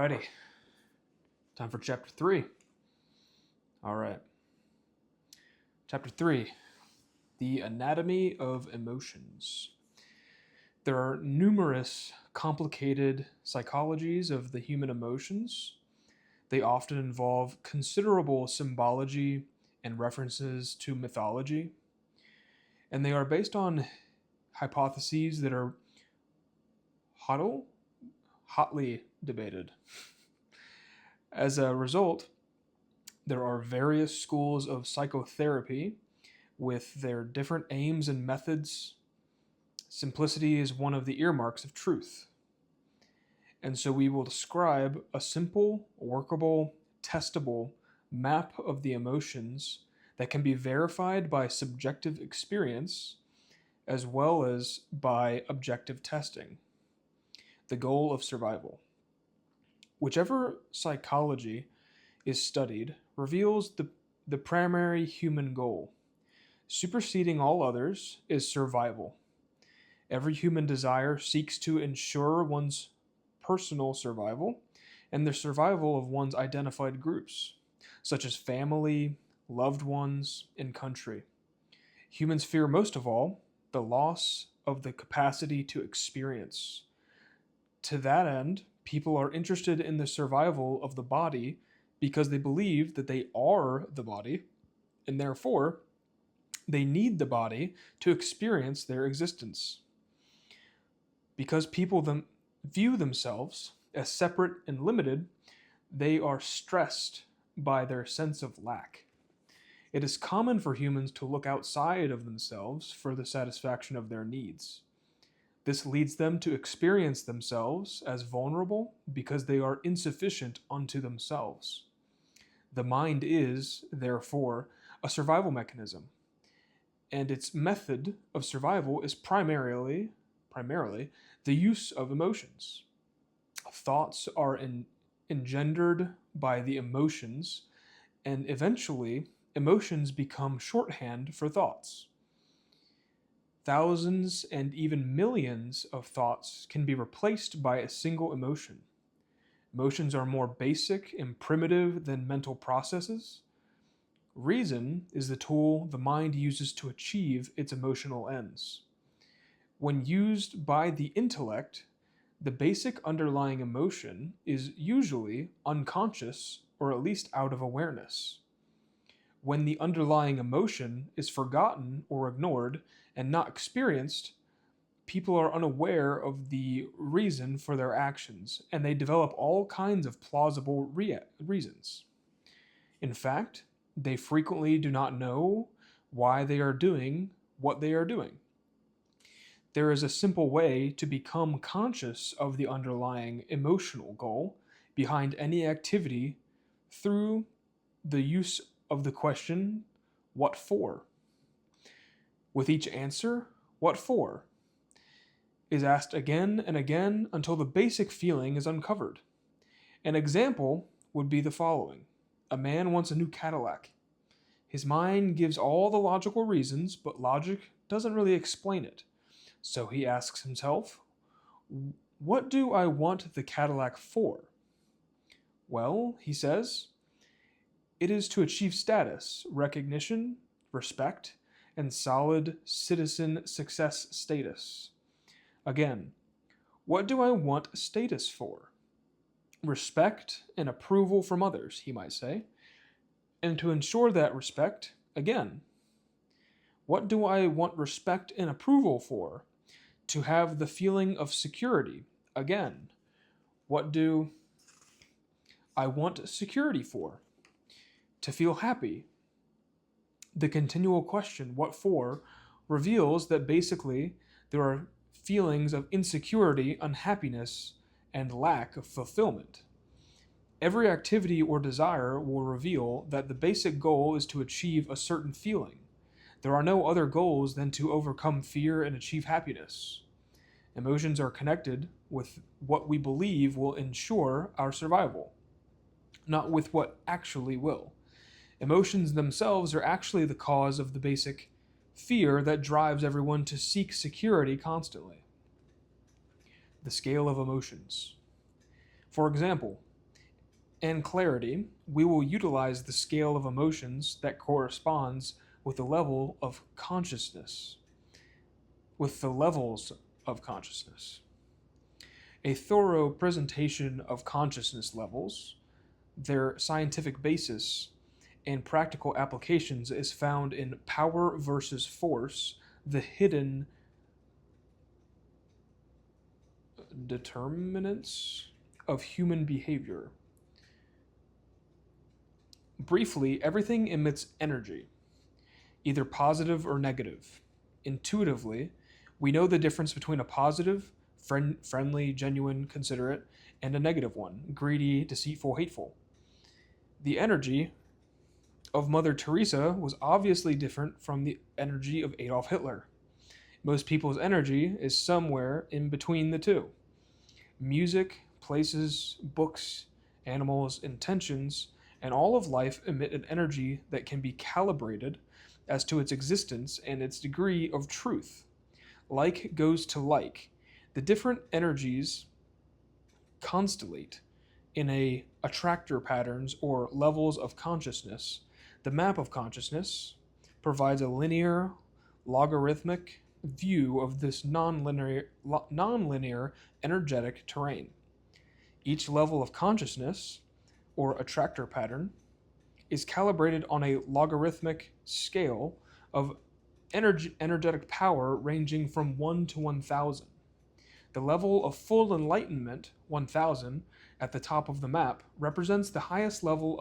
Alrighty, time for chapter 3. Alright, chapter 3, the anatomy of emotions. There are numerous complicated psychologies of the human emotions. They often involve considerable symbology and references to mythology, and they are based on hypotheses that are hotly debated. As a result, there are various schools of psychotherapy with their different aims and methods. Simplicity is one of the earmarks of truth. And so we will describe a simple, workable, testable map of the emotions that can be verified by subjective experience as well as by objective testing. The goal of survival. Whichever psychology is studied reveals the primary human goal. Superseding all others is survival. Every human desire seeks to ensure one's personal survival and the survival of one's identified groups, such as family, loved ones, and country. Humans fear most of all the loss of the capacity to experience. To that end, people are interested in the survival of the body because they believe that they are the body, and therefore they need the body to experience their existence. Because people view themselves as separate and limited, they are stressed by their sense of lack. It is common for humans to look outside of themselves for the satisfaction of their needs. This leads them to experience themselves as vulnerable because they are insufficient unto themselves. The mind is, therefore, a survival mechanism, and its method of survival is primarily the use of emotions. Thoughts are engendered by the emotions, and eventually, emotions become shorthand for thoughts. Thousands and even millions of thoughts can be replaced by a single emotion. Emotions are more basic and primitive than mental processes. Reason is the tool the mind uses to achieve its emotional ends. When used by the intellect, the basic underlying emotion is usually unconscious or at least out of awareness. When the underlying emotion is forgotten or ignored and not experienced, people are unaware of the reason for their actions, and they develop all kinds of plausible reasons. In fact, they frequently do not know why they are doing what they are doing. There is a simple way to become conscious of the underlying emotional goal behind any activity through the use of the question, what for? With each answer, what for? Is asked again and again until the basic feeling is uncovered. An example would be the following. A man wants a new Cadillac. His mind gives all the logical reasons, but logic doesn't really explain it. So he asks himself, what do I want the Cadillac for? Well, he says, it is to achieve status, recognition, respect, and solid citizen success status. Again, what do I want status for? Respect and approval from others, he might say. And to ensure that respect, again, what do I want respect and approval for? To have the feeling of security, again. What do I want security for? To feel happy. The continual question, what for, reveals that basically there are feelings of insecurity, unhappiness, and lack of fulfillment. Every activity or desire will reveal that the basic goal is to achieve a certain feeling. There are no other goals than to overcome fear and achieve happiness. Emotions are connected with what we believe will ensure our survival, not with what actually will. Emotions themselves are actually the cause of the basic fear that drives everyone to seek security constantly. The scale of emotions. For example, and clarity, we will utilize the scale of emotions that corresponds with the level of consciousness, with the levels of consciousness. A thorough presentation of consciousness levels, their scientific basis, and practical applications is found in Power versus Force, the Hidden Determinants of Human Behavior. Briefly, everything emits energy, either positive or negative. Intuitively, we know the difference between a positive, friendly, genuine, considerate, and a negative one, greedy, deceitful, hateful. The energy of Mother Teresa was obviously different from the energy of Adolf Hitler. Most people's energy is somewhere in between the two. Music, places, books, animals, intentions, and all of life emit an energy that can be calibrated as to its existence and its degree of truth. Like goes to like. The different energies constellate in a attractor patterns or levels of consciousness. The map of consciousness provides a linear, logarithmic view of this nonlinear energetic terrain. Each level of consciousness, or attractor pattern, is calibrated on a logarithmic scale of energetic power ranging from 1 to 1000. The level of full enlightenment, 1000, at the top of the map represents the highest level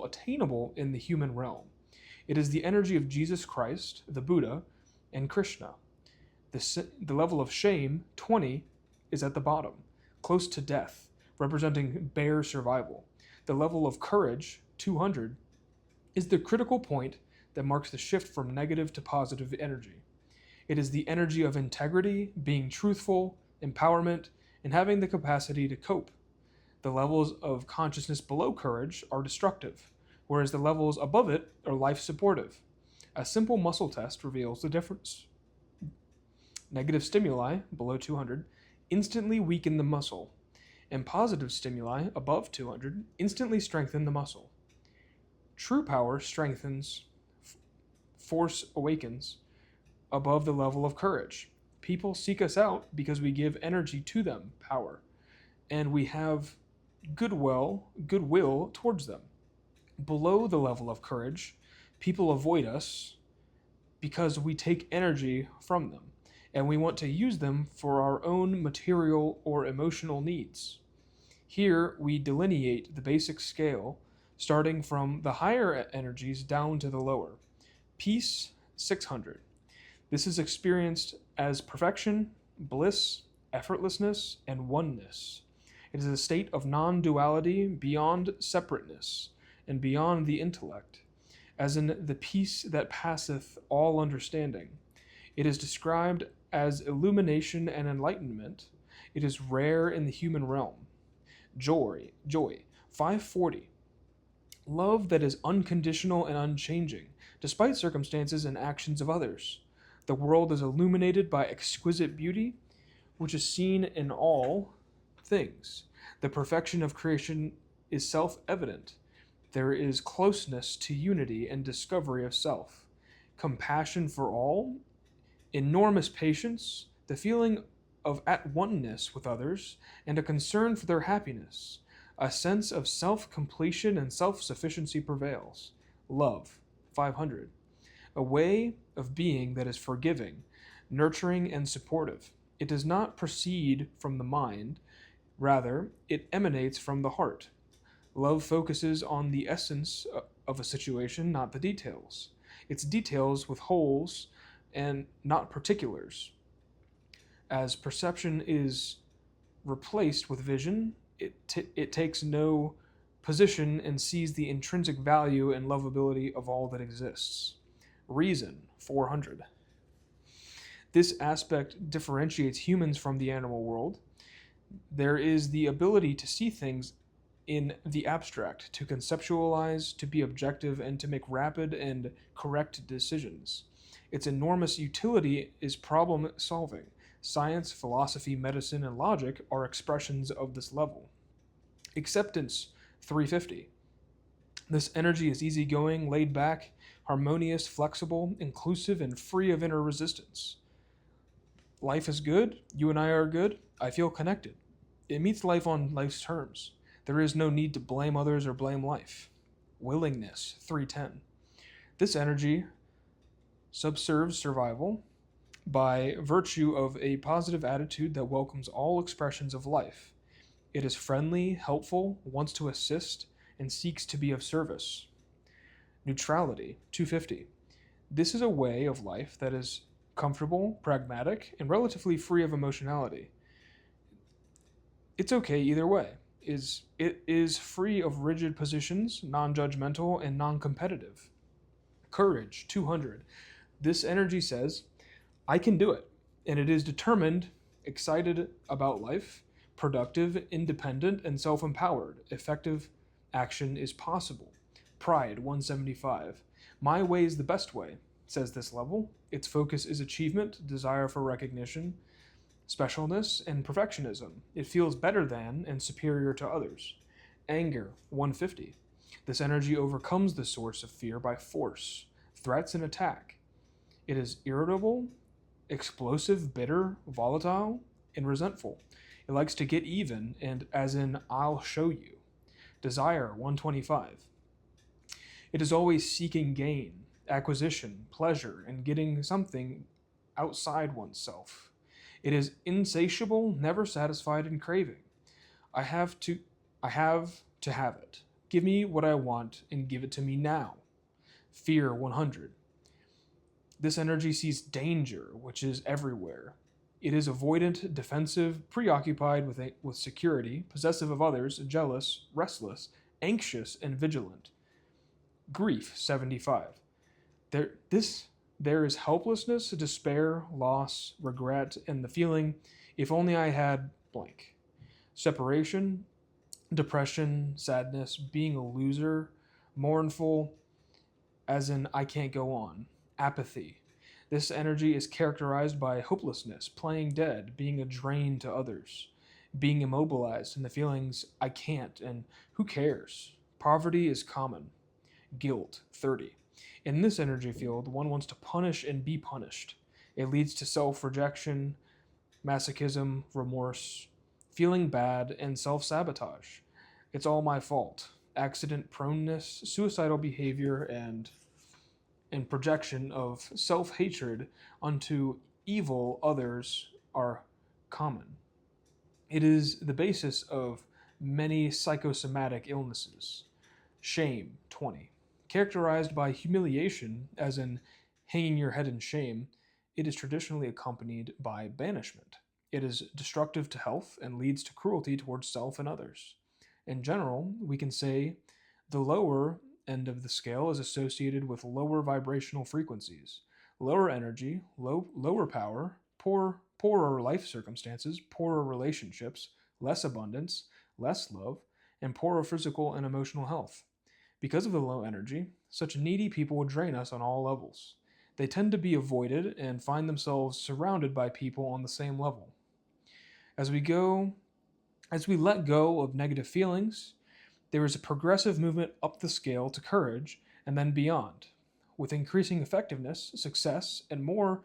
attainable in the human realm. It is the energy of Jesus Christ, the Buddha, and Krishna. The level of shame, 20, is at the bottom, close to death, representing bare survival. The level of courage, 200, is the critical point that marks the shift from negative to positive energy. It is the energy of integrity, being truthful, empowerment, and having the capacity to cope. The levels of consciousness below courage are destructive, whereas the levels above it are life supportive. A simple muscle test reveals the difference. Negative stimuli, below 200, instantly weaken the muscle, and positive stimuli, above 200, instantly strengthen the muscle. True power strengthens, force awakens, above the level of courage. People seek us out because we give energy to them, power, and we have goodwill towards them. Below the level of courage, people avoid us because we take energy from them, and we want to use them for our own material or emotional needs. Here, we delineate the basic scale, starting from the higher energies down to the lower. Peace, 600. This is experienced as perfection, bliss, effortlessness, and oneness. It is a state of non-duality beyond separateness and beyond the intellect, as in the peace that passeth all understanding. It is described as illumination and enlightenment. It is rare in the human realm. Joy, 540. Love that is unconditional and unchanging, despite circumstances and actions of others. The world is illuminated by exquisite beauty, which is seen in all things. The perfection of creation is self-evident. There is closeness to unity and discovery of self, compassion for all, enormous patience, the feeling of at oneness with others, and a concern for their happiness. A sense of self-completion and self-sufficiency prevails. Love, 500. A way of being that is forgiving, nurturing, and supportive. It does not proceed from the mind, rather, it emanates from the heart. Love focuses on the essence of a situation, not the details. Its details with wholes and not particulars. As perception is replaced with vision, it takes no position and sees the intrinsic value and lovability of all that exists. Reason, 400. This aspect differentiates humans from the animal world. There is the ability to see things in the abstract, to conceptualize, to be objective, and to make rapid and correct decisions. Its enormous utility is problem solving. Science, philosophy, medicine, and logic are expressions of this level. Acceptance, 350. This energy is easygoing, laid back, harmonious, flexible, inclusive, and free of inner resistance. Life is good. You and I are good. I feel connected. It meets life on life's terms. There is no need to blame others or blame life. Willingness, 310. This energy subserves survival by virtue of a positive attitude that welcomes all expressions of life. It is friendly, helpful, wants to assist, and seeks to be of service. Neutrality, 250. This is a way of life that is comfortable, pragmatic, and relatively free of emotionality. It's okay either way. It is free of rigid positions, non-judgmental, and non-competitive. Courage, 200. This energy says, I can do it, and it is determined, excited about life, productive, independent, and self-empowered. Effective action is possible. Pride, 175. My way is the best way, says this level. Its focus is achievement, desire for recognition, specialness, and perfectionism. It feels better than and superior to others. Anger, 150. This energy overcomes the source of fear by force, threats, and attack. It is irritable, explosive, bitter, volatile, and resentful. It likes to get even, and as in, I'll show you. Desire, 125. It is always seeking gain, acquisition, pleasure, and getting something outside oneself. It is insatiable, never satisfied, and craving. I have to have it. Give me what I want and give it to me now. Fear, 100. This energy sees danger, which is everywhere. It is avoidant, defensive, preoccupied with security, possessive of others, jealous, restless, anxious, and vigilant. Grief, 75. There is helplessness, despair, loss, regret, and the feeling, if only I had blank. Separation, depression, sadness, being a loser, mournful, as in I can't go on. Apathy. This energy is characterized by hopelessness, playing dead, being a drain to others, being immobilized in the feelings I can't and who cares. Poverty is common. Guilt, 30. In this energy field, one wants to punish and be punished. It leads to self-rejection, masochism, remorse, feeling bad, and self-sabotage. It's all my fault. Accident proneness, suicidal behavior, and projection of self-hatred unto evil others are common. It is the basis of many psychosomatic illnesses. Shame, 20. Characterized by humiliation, as in hanging your head in shame, it is traditionally accompanied by banishment. It is destructive to health and leads to cruelty towards self and others. In general, we can say the lower end of the scale is associated with lower vibrational frequencies, lower energy, lower power, poorer life circumstances, poorer relationships, less abundance, less love, and poorer physical and emotional health. Because of the low energy, such needy people will drain us on all levels. They tend to be avoided and find themselves surrounded by people on the same level. As we let go of negative feelings, there is a progressive movement up the scale to courage and then beyond, with increasing effectiveness, success, and more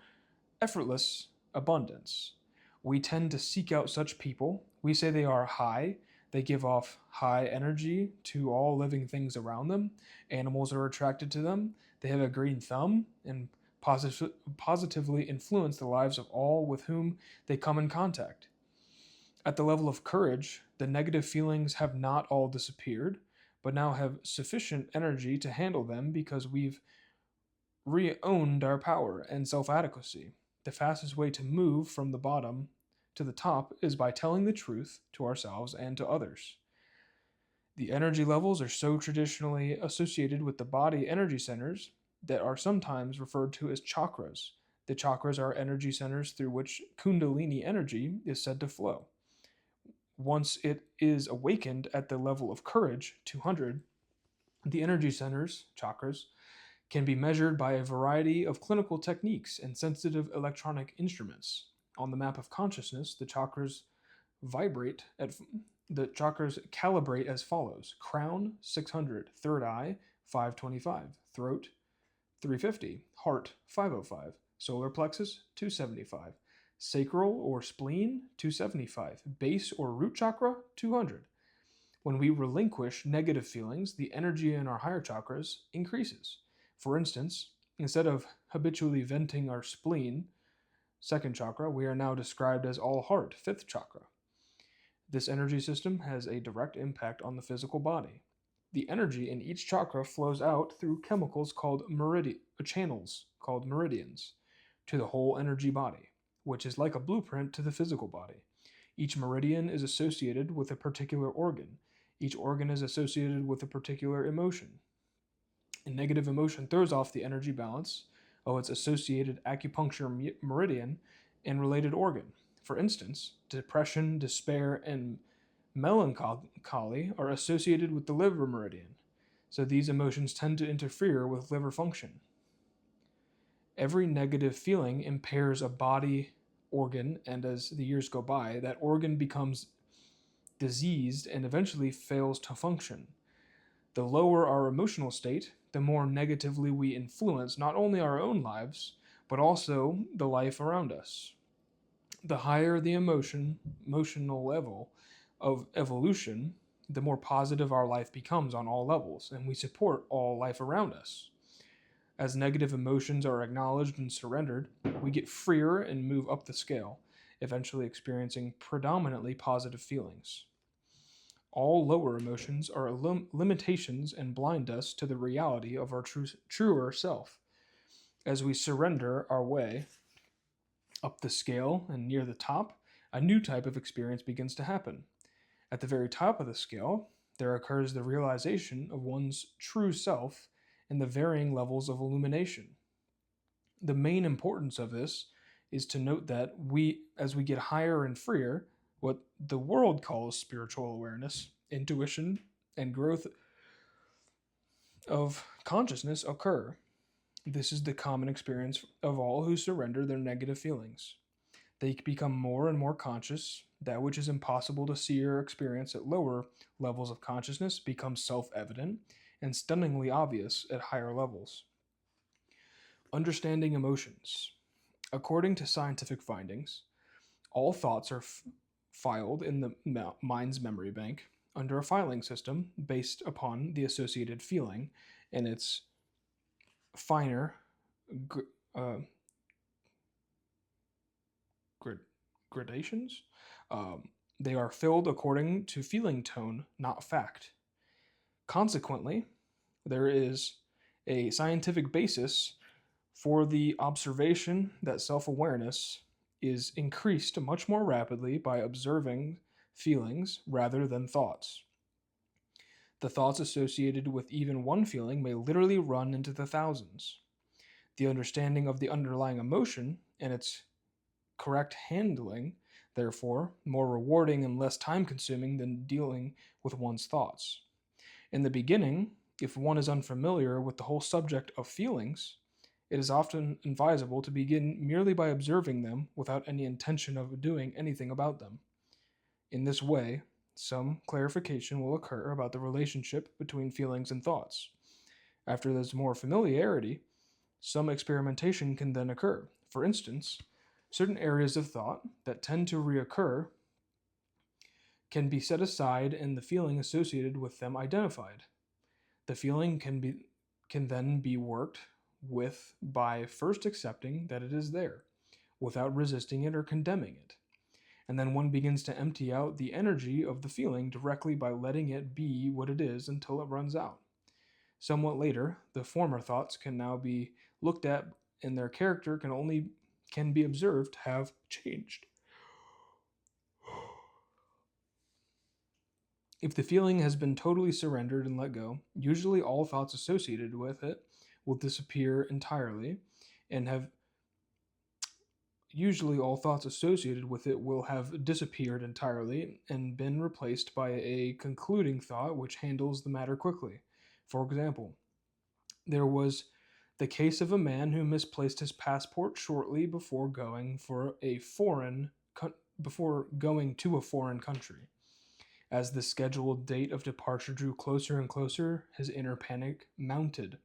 effortless abundance. We tend to seek out such people. We say they are high. They give off high energy to all living things around them. Animals are attracted to them. They have a green thumb and positively influence the lives of all with whom they come in contact. At the level of courage, the negative feelings have not all disappeared, but now have sufficient energy to handle them because we've re-owned our power and self-adequacy. The fastest way to move from the bottom to the top is by telling the truth to ourselves and to others. The energy levels are so traditionally associated with the body energy centers that are sometimes referred to as chakras. The chakras are energy centers through which Kundalini energy is said to flow. Once it is awakened at the level of courage, 200, the energy centers, chakras, can be measured by a variety of clinical techniques and sensitive electronic instruments. On the map of consciousness, the chakras vibrate at The chakras calibrate as follows: crown 600, third eye 525, throat 350, heart 505, solar plexus 275, sacral or spleen 275, base or root chakra 200. When we relinquish negative feelings, the energy in our higher chakras increases. For instance, instead of habitually venting our spleen, second chakra, we are now described as all heart, fifth chakra. This energy system has a direct impact on the physical body. The energy in each chakra flows out through chemicals called channels called meridians to the whole energy body, which is like a blueprint to the physical body. Each meridian is associated with a particular organ. Each organ is associated with a particular emotion. A negative emotion throws off the energy balance of its associated acupuncture meridian and related organ. For instance, depression, despair, and melancholy are associated with the liver meridian, so these emotions tend to interfere with liver function. Every negative feeling impairs a body organ, and as the years go by, that organ becomes diseased and eventually fails to function. The lower our emotional state, the more negatively we influence not only our own lives, but also the life around us. The higher the emotional level of evolution, the more positive our life becomes on all levels, and we support all life around us. As negative emotions are acknowledged and surrendered, we get freer and move up the scale, eventually experiencing predominantly positive feelings. All lower emotions are limitations and blind us to the reality of our truer self. As we surrender our way up the scale and near the top, a new type of experience begins to happen. At the very top of the scale, there occurs the realization of one's true self and the varying levels of illumination. The main importance of this is to note that as we get higher and freer, what the world calls spiritual awareness, intuition, and growth of consciousness occur. This is the common experience of all who surrender their negative feelings. They become more and more conscious. That which is impossible to see or experience at lower levels of consciousness becomes self-evident and stunningly obvious at higher levels. Understanding emotions. According to scientific findings, all thoughts are filed in the mind's memory bank under a filing system based upon the associated feeling and its finer uh, gradations. They are filled according to feeling tone, not fact. Consequently, there is a scientific basis for the observation that self-awareness is increased much more rapidly by observing feelings rather than thoughts. The thoughts associated with even one feeling may literally run into the thousands. The understanding of the underlying emotion and its correct handling, therefore, more rewarding and less time consuming than dealing with one's thoughts. In the beginning, if one is unfamiliar with the whole subject of feelings, it is often advisable to begin merely by observing them without any intention of doing anything about them. In this way, some clarification will occur about the relationship between feelings and thoughts. After there's more familiarity, some experimentation can then occur. For instance, certain areas of thought that tend to reoccur can be set aside and the feeling associated with them identified. The feeling can then be worked with by first accepting that it is there, without resisting it or condemning it. And then one begins to empty out the energy of the feeling directly by letting it be what it is until it runs out. Somewhat later, the former thoughts can now be looked at and their character can be observed to have changed. If the feeling has been totally surrendered and let go, usually all thoughts associated with it will disappear entirely and have usually all thoughts associated with it will have disappeared entirely and been replaced by a concluding thought which handles the matter quickly. For example, there was the case of a man who misplaced his passport shortly before going to a foreign country. As the scheduled date of departure drew closer and closer, his inner panic mounted.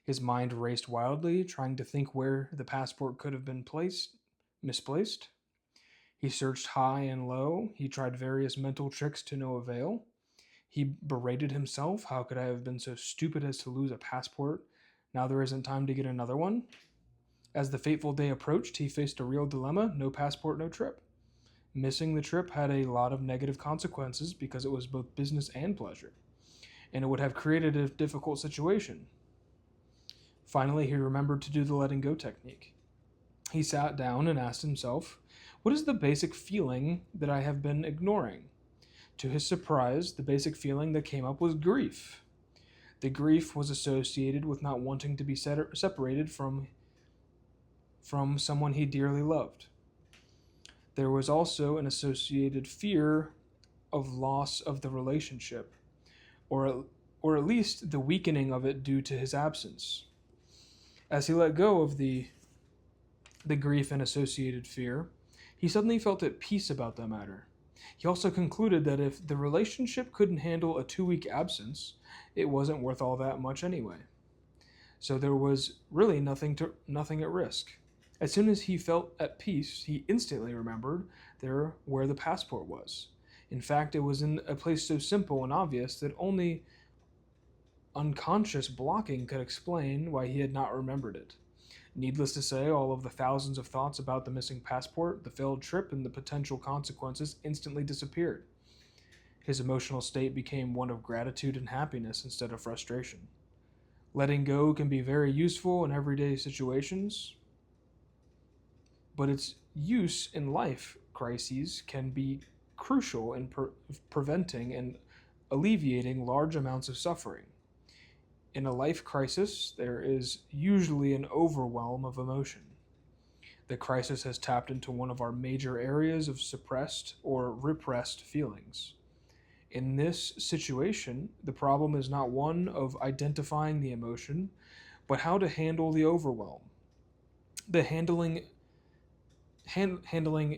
His mind raced wildly, trying to think where the passport could have been misplaced. He searched high and low. He tried various mental tricks to no avail. He berated himself. How could I have been so stupid as to lose a passport? Now there isn't time to get another one. As the fateful day approached, he faced a real dilemma: no passport, no trip. Missing the trip had a lot of negative consequences because it was both business and pleasure, and it would have created a difficult situation. Finally, he remembered to do the letting go technique. He sat down and asked himself, what is the basic feeling that I have been ignoring? To his surprise, the basic feeling that came up was grief. The grief was associated with not wanting to be separated from someone he dearly loved. There was also an associated fear of loss of the relationship, or at least the weakening of it due to his absence. As he let go of the grief and associated fear, he suddenly felt at peace about the matter. He also concluded that if the relationship couldn't handle a 2-week absence, it wasn't worth all that much anyway. So there was really nothing at risk. As soon as he felt at peace, he instantly remembered where the passport was. In fact, it was in a place so simple and obvious that only unconscious blocking could explain why he had not remembered it. Needless to say, all of the thousands of thoughts about the missing passport, the failed trip, and the potential consequences instantly disappeared. His emotional state became one of gratitude and happiness instead of frustration. Letting go can be very useful in everyday situations, but its use in life crises can be crucial in preventing and alleviating large amounts of suffering. In a life crisis, there is usually an overwhelm of emotion. The crisis has tapped into one of our major areas of suppressed or repressed feelings. In this situation, the problem is not one of identifying the emotion, but how to handle the overwhelm. The handling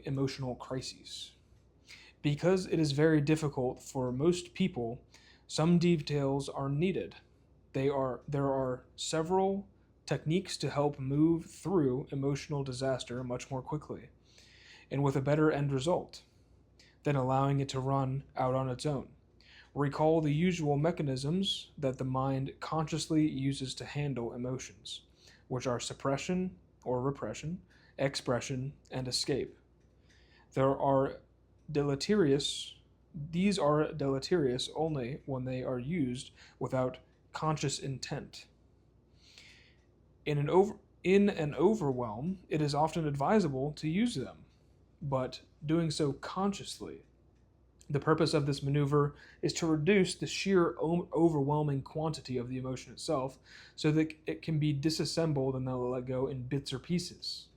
emotional crises. Because it is very difficult for most people, some details are needed. There are several techniques to help move through emotional disaster much more quickly and with a better end result than allowing it to run out on its own. Recall the usual mechanisms that the mind consciously uses to handle emotions, which are suppression or repression, expression, and escape. These are deleterious only when they are used without conscious intent. In an overwhelm, it is often advisable to use them, but doing so consciously. The purpose of this maneuver is to reduce the sheer overwhelming quantity of the emotion itself so that it can be disassembled and then let go in bits or pieces.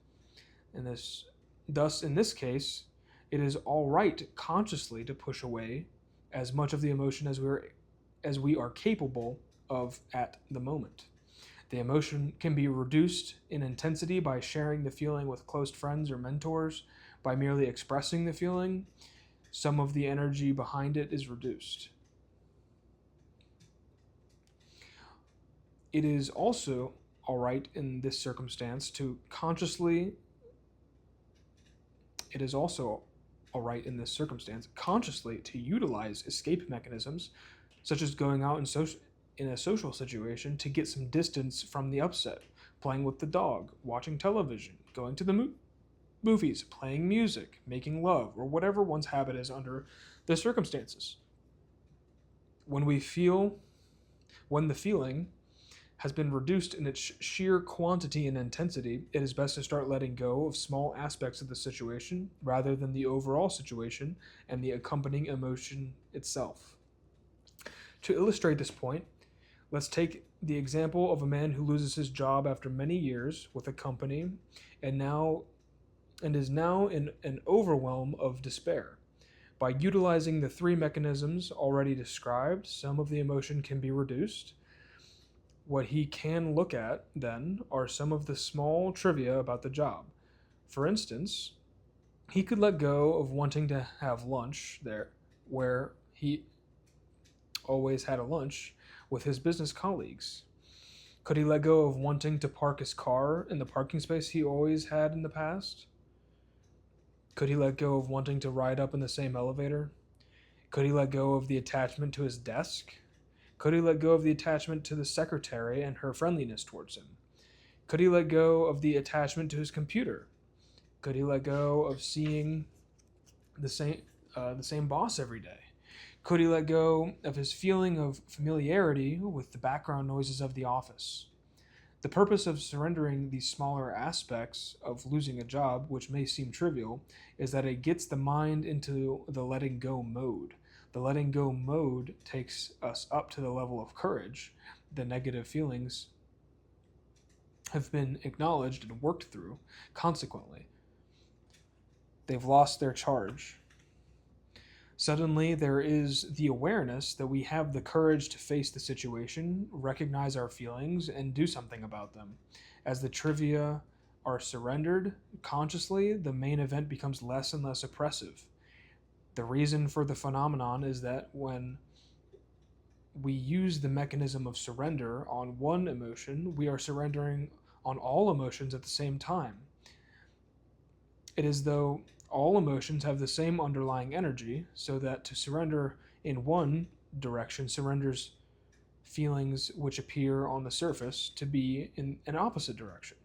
Thus, in this case, it is all right consciously to push away as much of the emotion as we are capable of at the moment. The emotion can be reduced in intensity by sharing the feeling with close friends or mentors. By merely expressing the feeling, some of the energy behind it is reduced. It is also all right in this circumstance to consciously to utilize escape mechanisms, such as going out in a social situation to get some distance from the upset, playing with the dog, watching television, going to the movies, playing music, making love, or whatever one's habit is under the circumstances. When the feeling has been reduced in its sheer quantity and intensity, it is best to start letting go of small aspects of the situation rather than the overall situation and the accompanying emotion itself. To illustrate this point, let's take the example of a man who loses his job after many years with a company and is now in an overwhelm of despair. By utilizing the 3 mechanisms already described, some of the emotion can be reduced. What he can look at, then, are some of the small trivia about the job. For instance, he could let go of wanting to have lunch there, where he always had a lunch with his business colleagues? Could he let go of wanting to park his car in the parking space he always had in the past? Could he let go of wanting to ride up in the same elevator? Could he let go of the attachment to his desk? Could he let go of the attachment to the secretary and her friendliness towards him? Could he let go of the attachment to his computer? Could he let go of seeing the same boss every day? Could he let go of his feeling of familiarity with the background noises of the office? The purpose of surrendering these smaller aspects of losing a job, which may seem trivial, is that it gets the mind into the letting go mode. The letting go mode takes us up to the level of courage. The negative feelings have been acknowledged and worked through. Consequently, they've lost their charge. Suddenly, there is the awareness that we have the courage to face the situation, recognize our feelings, and do something about them. As the trivia are surrendered consciously, the main event becomes less and less oppressive. The reason for the phenomenon is that when we use the mechanism of surrender on one emotion, we are surrendering on all emotions at the same time. It is though all emotions have the same underlying energy, so that to surrender in one direction surrenders feelings which appear on the surface to be in an opposite direction.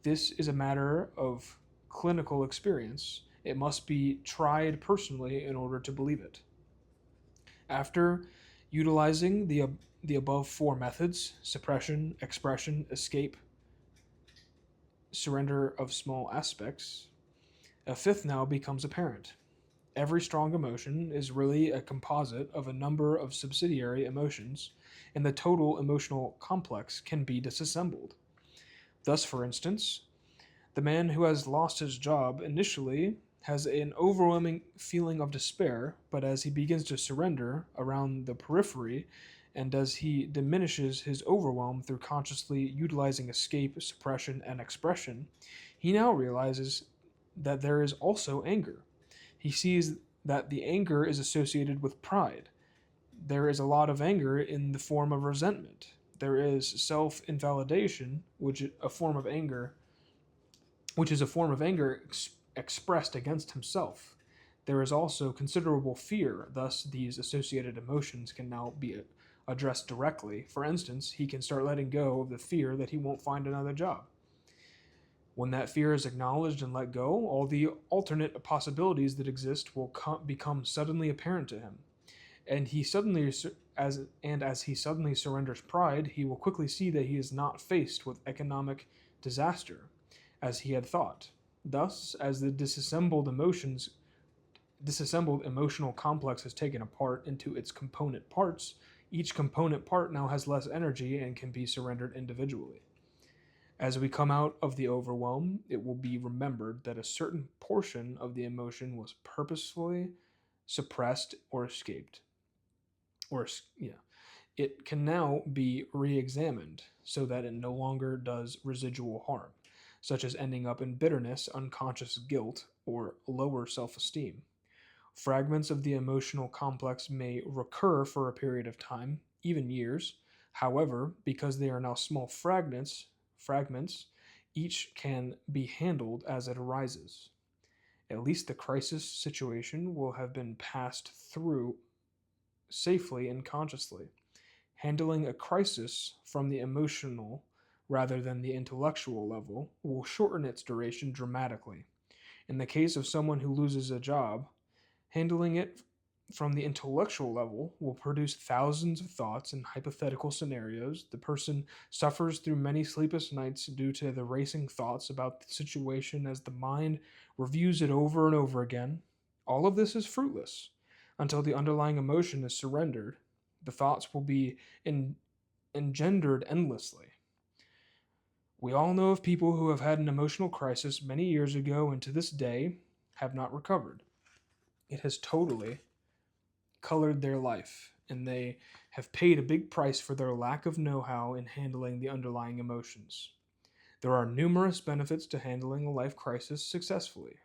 This is a matter of clinical experience. It must be tried personally in order to believe it. After utilizing the above four methods: suppression, expression, escape, surrender of small aspects, a fifth now becomes apparent. Every strong emotion is really a composite of a number of subsidiary emotions, and the total emotional complex can be disassembled. Thus, for instance, the man who has lost his job initially has an overwhelming feeling of despair, but as he begins to surrender around the periphery, and as he diminishes his overwhelm through consciously utilizing escape, suppression, and expression, he now realizes that there is also anger. He sees that the anger is associated with pride. There is a lot of anger in the form of resentment. There is self-invalidation, which is a form of anger expressed against himself. There is also considerable fear, thus these associated emotions can now be addressed directly. For instance, he can start letting go of the fear that he won't find another job. When that fear is acknowledged and let go, all the alternate possibilities that exist will become suddenly apparent to him. And as he suddenly surrenders pride, he will quickly see that he is not faced with economic disaster, as he had thought. Thus, as the disassembled emotional complex is taken apart into its component parts, each component part now has less energy and can be surrendered individually. As we come out of the overwhelm, it will be remembered that a certain portion of the emotion was purposefully suppressed or escaped. It can now be re examined so that it no longer does residual harm, such as ending up in bitterness, unconscious guilt, or lower self esteem. Fragments of the emotional complex may recur for a period of time, even years. However, because they are now small fragments, each can be handled as it arises. At least the crisis situation will have been passed through safely and consciously. Handling a crisis from the emotional rather than the intellectual level will shorten its duration dramatically. In the case of someone who loses a job, handling it from the intellectual level will produce thousands of thoughts and hypothetical scenarios. The person suffers through many sleepless nights due to the racing thoughts about the situation as the mind reviews it over and over again. All of this is fruitless until the underlying emotion is surrendered. The thoughts will be engendered endlessly. We all know of people who have had an emotional crisis many years ago and to this day have not recovered. It has totally colored their life, and they have paid a big price for their lack of know how in handling the underlying emotions. There are numerous benefits to handling a life crisis successfully.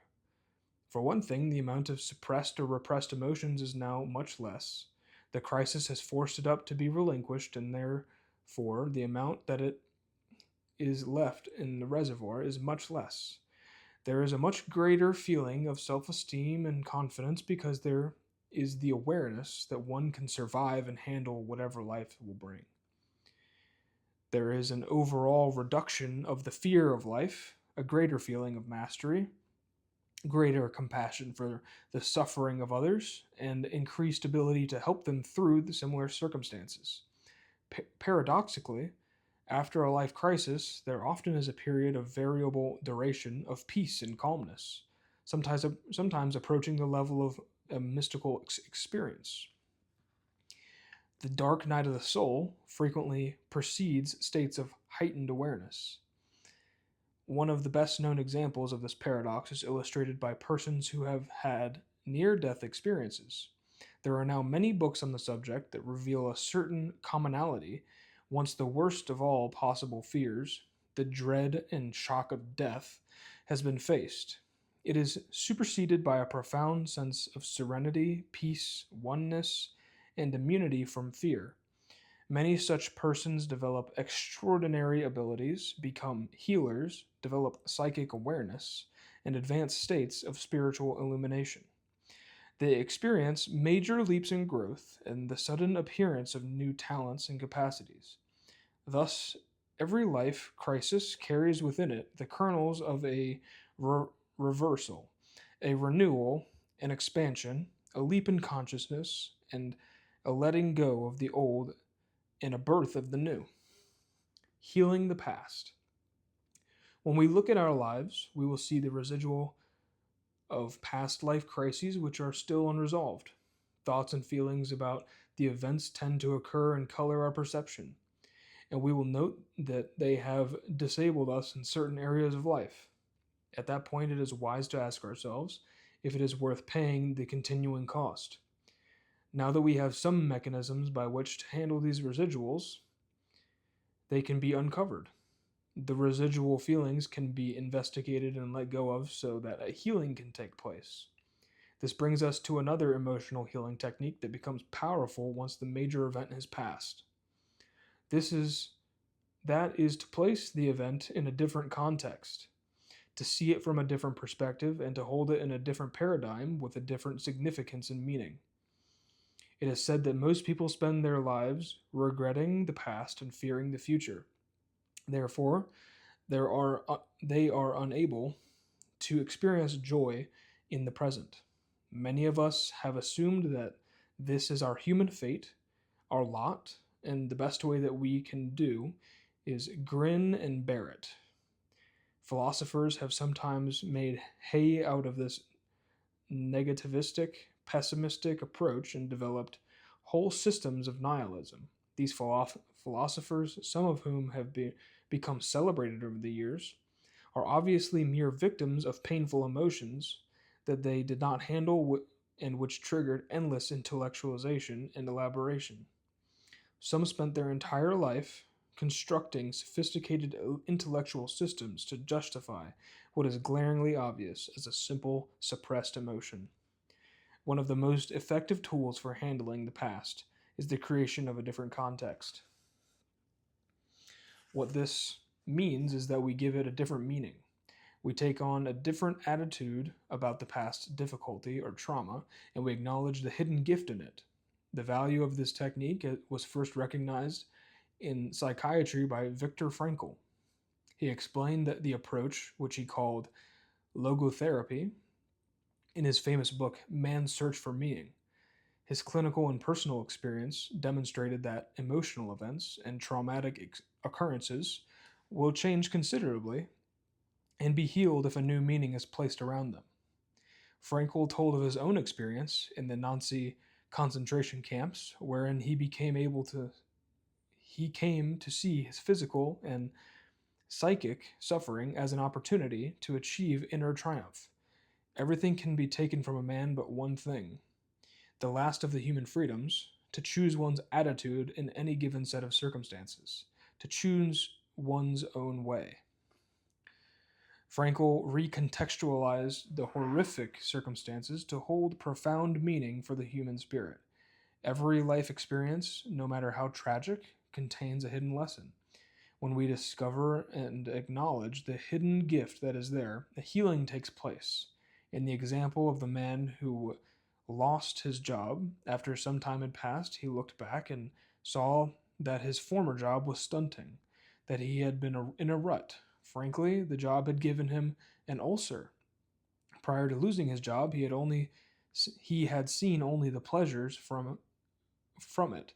For one thing, the amount of suppressed or repressed emotions is now much less. The crisis has forced it up to be relinquished, and therefore the amount that it is left in the reservoir is much less. There is a much greater feeling of self esteem and confidence because there is the awareness that one can survive and handle whatever life will bring. There is an overall reduction of the fear of life, a greater feeling of mastery, greater compassion for the suffering of others, and increased ability to help them through the similar circumstances. Paradoxically, after a life crisis, there often is a period of variable duration of peace and calmness, sometimes approaching the level of a mystical experience. The dark night of the soul frequently precedes states of heightened awareness. One of the best known examples of this paradox is illustrated by persons who have had near death experiences. There are now many books on the subject that reveal a certain commonality once the worst of all possible fears, the dread and shock of death, has been faced. It is superseded by a profound sense of serenity, peace, oneness, and immunity from fear. Many such persons develop extraordinary abilities, become healers, develop psychic awareness, and advance states of spiritual illumination. They experience major leaps in growth and the sudden appearance of new talents and capacities. Thus, every life crisis carries within it the kernels of a reversal, a renewal, an expansion, a leap in consciousness, and a letting go of the old and a birth of the new. Healing the past. When we look at our lives, we will see the residual of past life crises which are still unresolved. Thoughts and feelings about the events tend to occur and color our perception, and we will note that they have disabled us in certain areas of life. At that point, it is wise to ask ourselves if it is worth paying the continuing cost. Now that we have some mechanisms by which to handle these residuals, they can be uncovered. The residual feelings can be investigated and let go of so that a healing can take place. This brings us to another emotional healing technique that becomes powerful once the major event has passed. That is to place the event in a different context, to see it from a different perspective, and to hold it in a different paradigm with a different significance and meaning. It is said that most people spend their lives regretting the past and fearing the future. Therefore, they are unable to experience joy in the present. Many of us have assumed that this is our human fate, our lot, and the best way that we can do is grin and bear it. Philosophers have sometimes made hay out of this negativistic, pessimistic approach and developed whole systems of nihilism. These philosophers, some of whom have become celebrated over the years, are obviously mere victims of painful emotions that they did not handle and which triggered endless intellectualization and elaboration. Some spent their entire life constructing sophisticated intellectual systems to justify what is glaringly obvious as a simple, suppressed emotion. One of the most effective tools for handling the past is the creation of a different context. What this means is that we give it a different meaning. We take on a different attitude about the past difficulty or trauma, and we acknowledge the hidden gift in it. The value of this technique was first recognized in psychiatry by Viktor Frankl. He explained that the approach, which he called logotherapy, in his famous book, Man's Search for Meaning. His clinical and personal experience demonstrated that emotional events and traumatic occurrences will change considerably and be healed if a new meaning is placed around them. Frankl told of his own experience in the Nazi concentration camps, wherein he came to see his physical and psychic suffering as an opportunity to achieve inner triumph. Everything can be taken from a man but one thing, the last of the human freedoms, to choose one's attitude in any given set of circumstances, to choose one's own way. Frankel recontextualized the horrific circumstances to hold profound meaning for the human spirit. Every life experience, no matter how tragic, contains a hidden lesson. When we discover and acknowledge the hidden gift that is there, a healing takes place. In the example of the man who lost his job, after some time had passed, he looked back and saw that his former job was stunting, that he had been in a rut. Frankly, the job had given him an ulcer. Prior to losing his job, he had seen only the pleasures from it.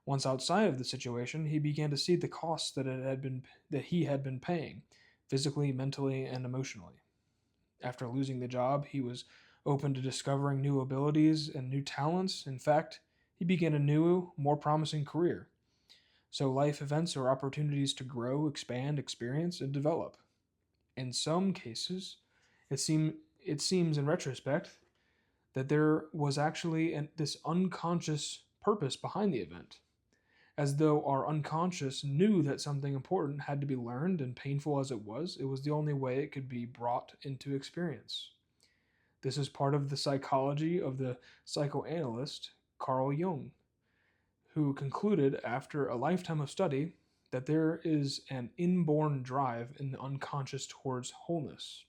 Once outside of the situation, he began to see the costs that he had been paying, physically, mentally, and emotionally. After losing the job, he was open to discovering new abilities and new talents. In fact, he began a new, more promising career. So life events are opportunities to grow, expand, experience, and develop. In some cases, it seems in retrospect that there was actually this unconscious purpose behind the event, as though our unconscious knew that something important had to be learned, and painful as it was the only way it could be brought into experience. This is part of the psychology of the psychoanalyst Carl Jung, who concluded after a lifetime of study that there is an inborn drive in the unconscious towards wholeness,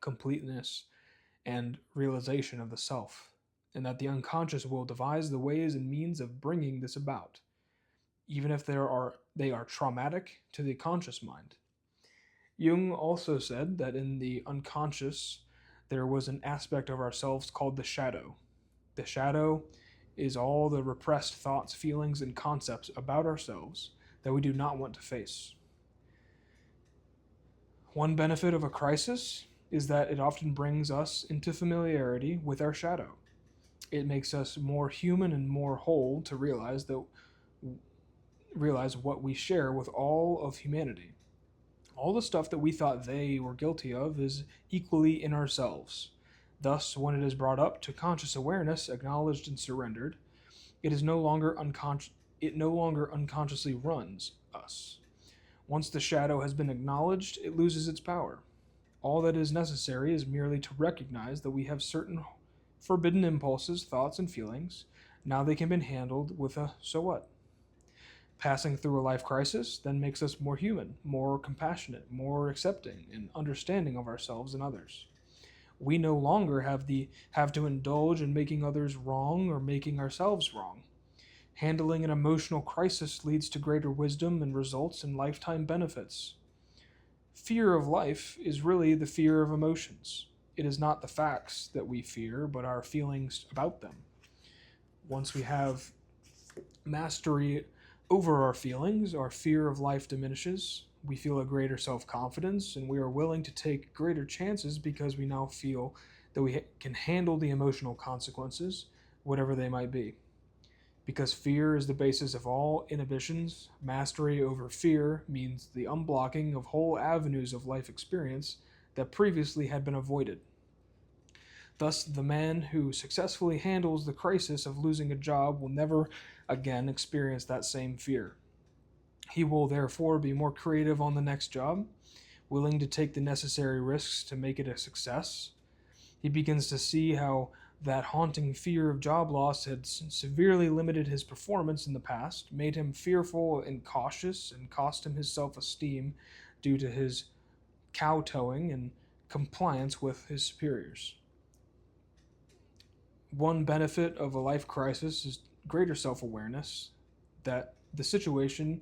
completeness, and realization of the self, and that the unconscious will devise the ways and means of bringing this about, even if they are traumatic to the conscious mind. Jung also said that in the unconscious there was an aspect of ourselves called the shadow. The shadow is all the repressed thoughts, feelings, and concepts about ourselves that we do not want to face. One benefit of a crisis is that it often brings us into familiarity with our shadow. It makes us more human and more whole to realize what we share with all of humanity. All the stuff that we thought they were guilty of is equally in ourselves. Thus, when it is brought up to conscious awareness, acknowledged and surrendered, it no longer unconsciously runs us. Once the shadow has been acknowledged, it loses its power. All that is necessary is merely to recognize that we have certain forbidden impulses, thoughts, and feelings. Now they can be handled with a so what. Passing through a life crisis then makes us more human, more compassionate, more accepting and understanding of ourselves and others. We no longer have to indulge in making others wrong or making ourselves wrong. Handling an emotional crisis leads to greater wisdom and results in lifetime benefits. Fear of life is really the fear of emotions. It is not the facts that we fear, but our feelings about them. Once we have mastery over our feelings, our fear of life diminishes. We feel a greater self-confidence, and we are willing to take greater chances because we now feel that we can handle the emotional consequences, whatever they might be. Because fear is the basis of all inhibitions, mastery over fear means the unblocking of whole avenues of life experience that previously had been avoided. Thus, the man who successfully handles the crisis of losing a job will never again experience that same fear. He will therefore be more creative on the next job, willing to take the necessary risks to make it a success. He begins to see how that haunting fear of job loss had severely limited his performance in the past, made him fearful and cautious, and cost him his self-esteem due to his kowtowing and compliance with his superiors. One benefit of a life crisis is greater self-awareness, that the situation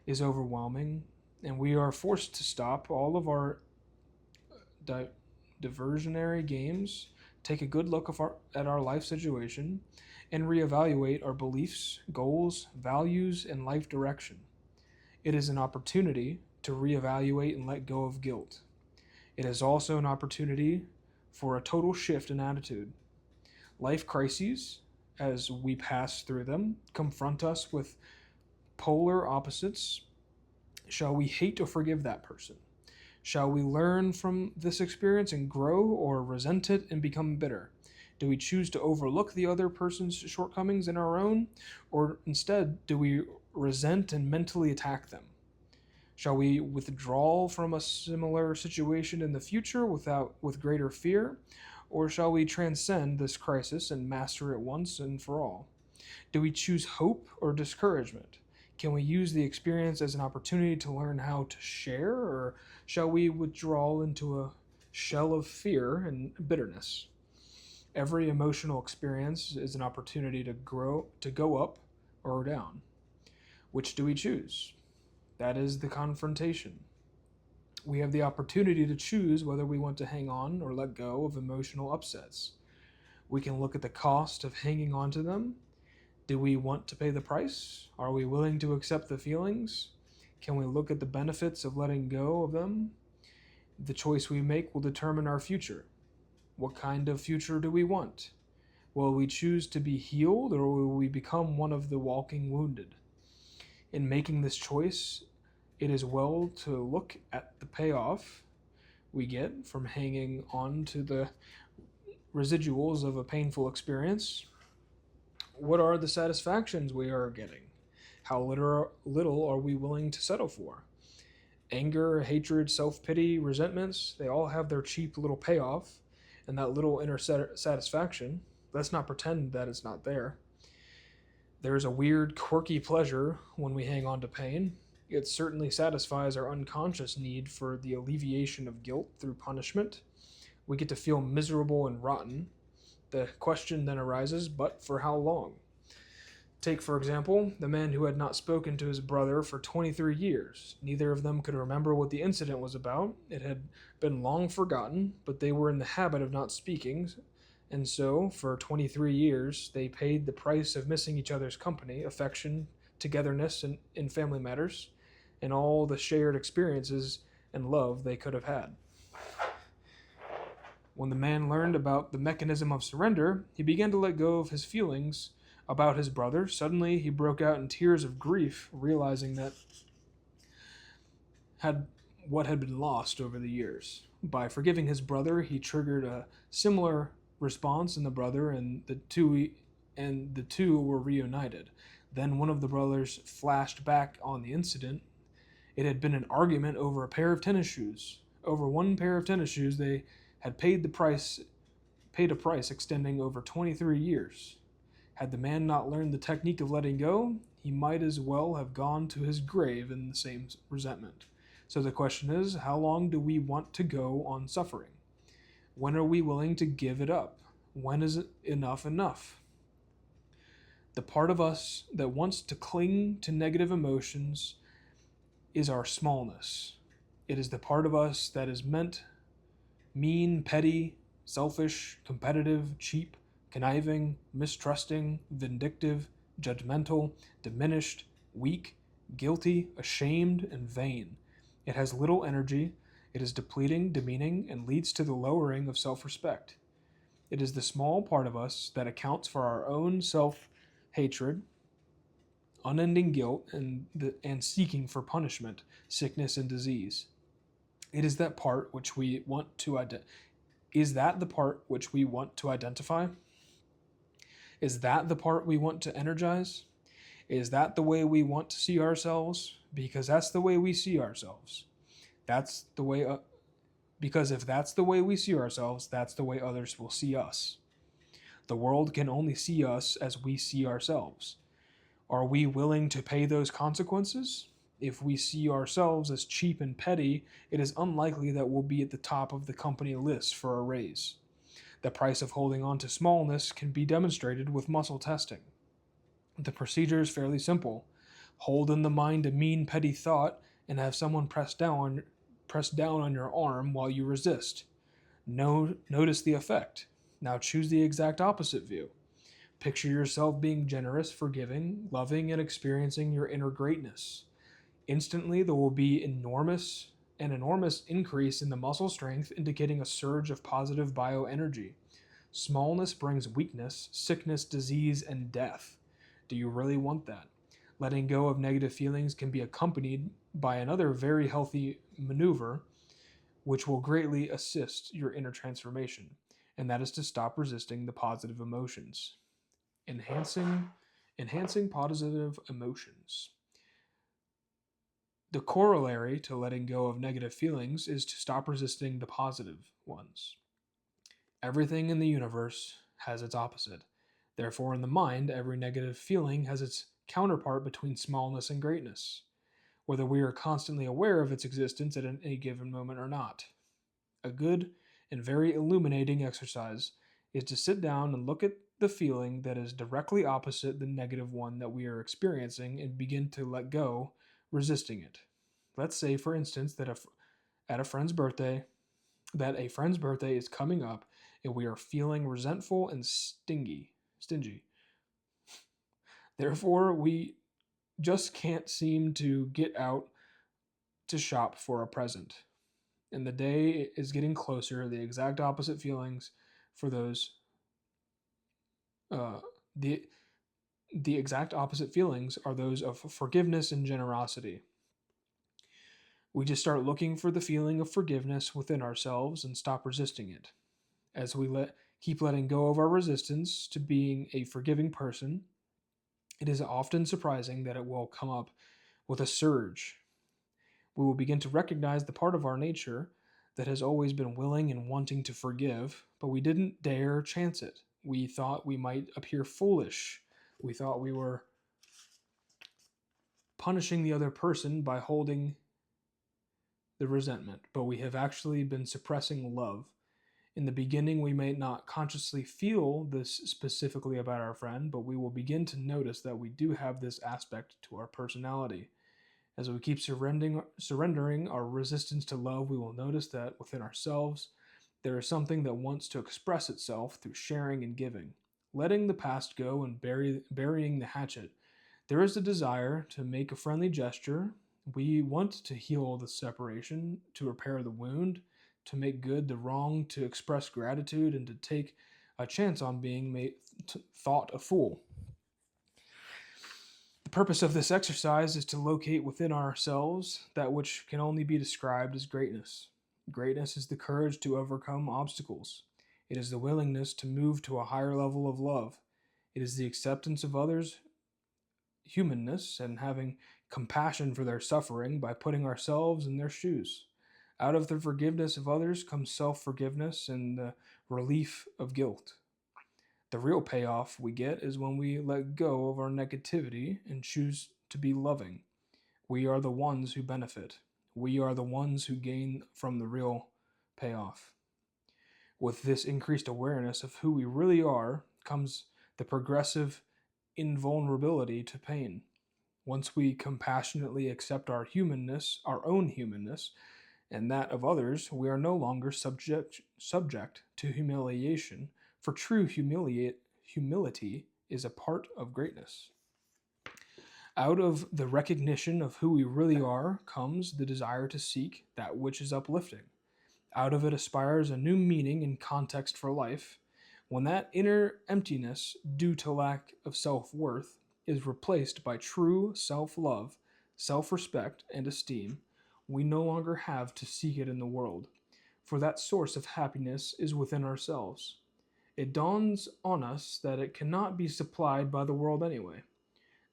is overwhelming, and we are forced to stop all of our diversionary games, take a good look at our life situation, and reevaluate our beliefs, goals, values, and life direction. It is an opportunity to reevaluate and let go of guilt. It is also an opportunity for a total shift in attitude. Life crises, as we pass through them, confront us with polar opposites. Shall we hate or forgive that person? Shall we learn from this experience and grow, or resent it and become bitter? Do we choose to overlook the other person's shortcomings and our own, or instead do we resent and mentally attack them? Shall we withdraw from a similar situation in the future with greater fear, or shall we transcend this crisis and master it once and for all? Do we choose hope or discouragement? Can we use the experience as an opportunity to learn how to share, or shall we withdraw into a shell of fear and bitterness? Every emotional experience is an opportunity to grow, to go up or down. Which do we choose? That is the confrontation. We have the opportunity to choose whether we want to hang on or let go of emotional upsets. We can look at the cost of hanging on to them. Do we want to pay the price? Are we willing to accept the feelings? Can we look at the benefits of letting go of them? The choice we make will determine our future. What kind of future do we want? Will we choose to be healed, or will we become one of the walking wounded? In making this choice, it is well to look at the payoff we get from hanging on to the residuals of a painful experience. What are the satisfactions we are getting? How little are we willing to settle for? Anger, hatred, self-pity, resentments, they all have their cheap little payoff and that little inner satisfaction. Let's not pretend that it's not there. There's a weird, quirky pleasure when we hang on to pain. It certainly satisfies our unconscious need for the alleviation of guilt through punishment. We get to feel miserable and rotten. The question then arises, but for how long? Take, for example, the man who had not spoken to his brother for 23 years. Neither of them could remember what the incident was about. It had been long forgotten, but they were in the habit of not speaking, and so, for 23 years, they paid the price of missing each other's company, affection, togetherness in family matters, and all the shared experiences and love they could have had. When the man learned about the mechanism of surrender, he began to let go of his feelings about his brother. Suddenly, he broke out in tears of grief, realizing that what had been lost over the years. By forgiving his brother, he triggered a similar response in the brother, and the two were reunited. Then one of the brothers flashed back on the incident. It had been an argument over a pair of tennis shoes. Over one pair of tennis shoes, they had paid a price extending over 23 years. Had the man not learned the technique of letting go, he might as well have gone to his grave in the same resentment. So the question is, how long do we want to go on suffering? When are we willing to give it up? When is enough enough? The part of us that wants to cling to negative emotions is our smallness. It is the part of us that is mean, petty, selfish, competitive, cheap, conniving, mistrusting, vindictive, judgmental, diminished, weak, guilty, ashamed, and vain. It has little energy. It is depleting, demeaning, and leads to the lowering of self-respect. It is the small part of us that accounts for our own self-hatred, unending guilt, and seeking for punishment, sickness, and disease. It is that part which we want to Is that the part which we want to identify? Is that the part we want to energize? Is that the way we want to see ourselves? Because that's the way we see ourselves. That's the way because if that's the way we see ourselves, that's the way others will see us. The world can only see us as we see ourselves. Are we willing to pay those consequences? If we see ourselves as cheap and petty, it is unlikely that we'll be at the top of the company list for a raise. The price of holding on to smallness can be demonstrated with muscle testing. The procedure is fairly simple. Hold in the mind a mean, petty thought and have someone press down on your arm while you resist. Notice the effect. Now choose the exact opposite view. Picture yourself being generous, forgiving, loving, and experiencing your inner greatness. Instantly, there will be an enormous increase in the muscle strength, indicating a surge of positive bioenergy. Smallness brings weakness, sickness, disease, and death. Do you really want that? Letting go of negative feelings can be accompanied by another very healthy maneuver, which will greatly assist your inner transformation, and that is to stop resisting the positive emotions. Enhancing positive emotions. The corollary to letting go of negative feelings is to stop resisting the positive ones. Everything in the universe has its opposite. Therefore, in the mind, every negative feeling has its counterpart between smallness and greatness, whether we are constantly aware of its existence at any given moment or not. A good and very illuminating exercise is to sit down and look at the feeling that is directly opposite the negative one that we are experiencing and begin to let go, resisting it. Let's say, for instance, at a friend's birthday, that a friend's birthday is coming up and we are feeling resentful and stingy. Therefore, we just can't seem to get out to shop for a present. And the day is getting closer, the exact opposite feelings for those uh, the the exact opposite feelings are those of forgiveness and generosity. We just start looking for the feeling of forgiveness within ourselves and stop resisting it. As we keep letting go of our resistance to being a forgiving person, it is often surprising that it will come up with a surge. We will begin to recognize the part of our nature that has always been willing and wanting to forgive, but we didn't dare chance it. We thought we might appear foolish. We thought we were punishing the other person by holding the resentment, but we have actually been suppressing love. In the beginning, we may not consciously feel this specifically about our friend, but we will begin to notice that we do have this aspect to our personality. As we keep surrendering our resistance to love, we will notice that within ourselves, there is something that wants to express itself through sharing and giving. Letting the past go and burying the hatchet, there is a desire to make a friendly gesture. We want to heal the separation, to repair the wound, to make good the wrong, to express gratitude, and to take a chance on being thought a fool. The purpose of this exercise is to locate within ourselves that which can only be described as greatness. Greatness is the courage to overcome obstacles. It is the willingness to move to a higher level of love. It is the acceptance of others' humanness and having compassion for their suffering by putting ourselves in their shoes. Out of the forgiveness of others comes self forgiveness and the relief of guilt. The real payoff we get is when we let go of our negativity and choose to be loving. We are the ones who benefit. We are the ones who gain from the real payoff. With this increased awareness of who we really are comes the progressive invulnerability to pain. Once we compassionately accept our humanness, our own humanness, and that of others, we are no longer subject to humiliation, for true humility is a part of greatness. Out of the recognition of who we really are comes the desire to seek that which is uplifting. Out of it aspires a new meaning and context for life. When that inner emptiness, due to lack of self worth, is replaced by true self love, self respect, and esteem, we no longer have to seek it in the world, for that source of happiness is within ourselves. It dawns on us that it cannot be supplied by the world anyway.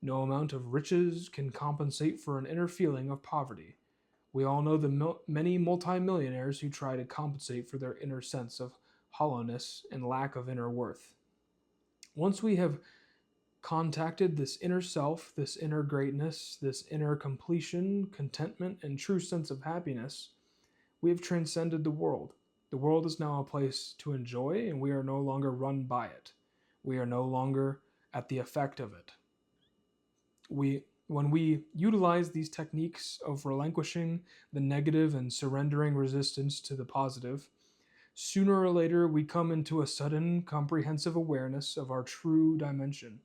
No amount of riches can compensate for an inner feeling of poverty. We all know the many multimillionaires who try to compensate for their inner sense of hollowness and lack of inner worth. Once we have contacted this inner self, this inner greatness, this inner completion, contentment, and true sense of happiness, we have transcended the world. The world is now a place to enjoy, and we are no longer run by it. We are no longer at the effect of it. When we utilize these techniques of relinquishing the negative and surrendering resistance to the positive, sooner or later we come into a sudden comprehensive awareness of our true dimension.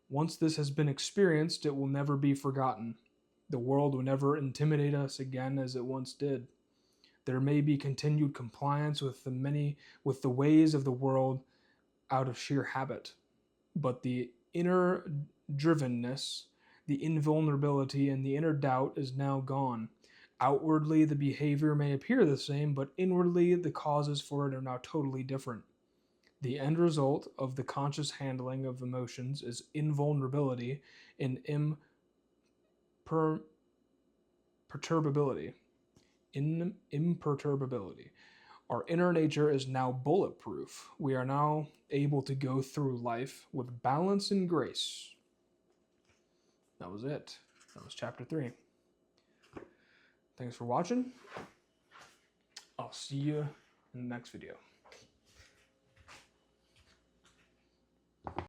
Once this has been experienced, it will never be forgotten. The world will never intimidate us again as it once did. There may be continued compliance with the ways of the world out of sheer habit, but the inner drivenness, the invulnerability, and the inner doubt is now gone. Outwardly, the behavior may appear the same, but inwardly, the causes for it are now totally different. The end result of the conscious handling of emotions is invulnerability and imperturbability. Imperturbability. Our inner nature is now bulletproof. We are now able to go through life with balance and grace. That was it. That was chapter 3. Thanks for watching. I'll see you in the next video.